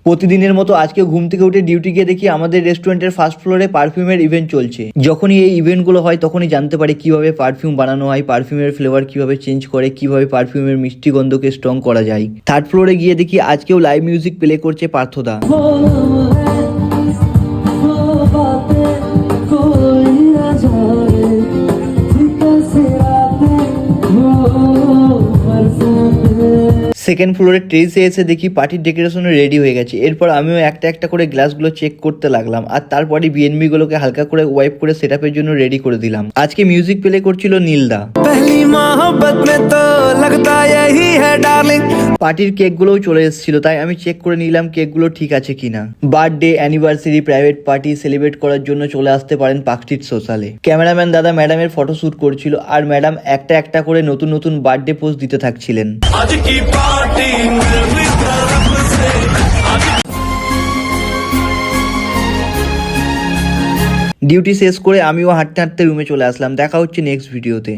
প্রতিদিনের মতো আজকে ঘুম থেকে উঠে ডিউটি গিয়ে দেখি আমাদের রেস্টুরেন্টের ফার্স্ট ফ্লোরে পারফিউমের ইভেন্ট চলছে। যখনই এই ইভেন্টগুলো হয় তখনই জানতে পারি কিভাবে পারফিউম বানানো হয়, পারফিউমের ফ্লেভার কিভাবে চেঞ্জ করে, কিভাবে পারফিউমের মিষ্টি গন্ধকে স্ট্রং করা যায়। থার্ড ফ্লোরে গিয়ে দেখি আজকেও লাইভ মিউজিক প্লে করছে পার্থদা। সেকেন্ড ফ্লোরে ট্রেসে এসে দেখি পার্টির ডেকোরেশনে রেডি হয়ে গেছে। এরপর আমিও একটা একটা করে গ্লাসগুলো চেক করতে লাগলাম, আর তারপরে বিএনবি গুলোকে হালকা করে ওয়াইপ করে সেটআপের জন্য রেডি করে দিলাম। আজকে মিউজিক প্লে করছিল নীলদা। পার্টির কেকগুলোও চলে এসেছিল, তাই আমি চেক করে নিলাম কেকগুলো ঠিক আছে কিনা। Birthday, anniversary, private party celebrate করার জন্য চলে আসতে পারেন পার্কস্ট্রিট সোশ্যালে। ক্যামেরাম্যান দাদা ম্যাডামের ফটো শুট করছিল, আর ম্যাডাম একটা একটা করে নতুন নতুন বার্থডে পোস্ট দিতে থাকছিলেন। ডিউটি শেষ করে আমিও হাঁটতে হাঁটতে রুমে চলে আসলাম। দেখা হচ্ছে নেক্সট ভিডিওতে।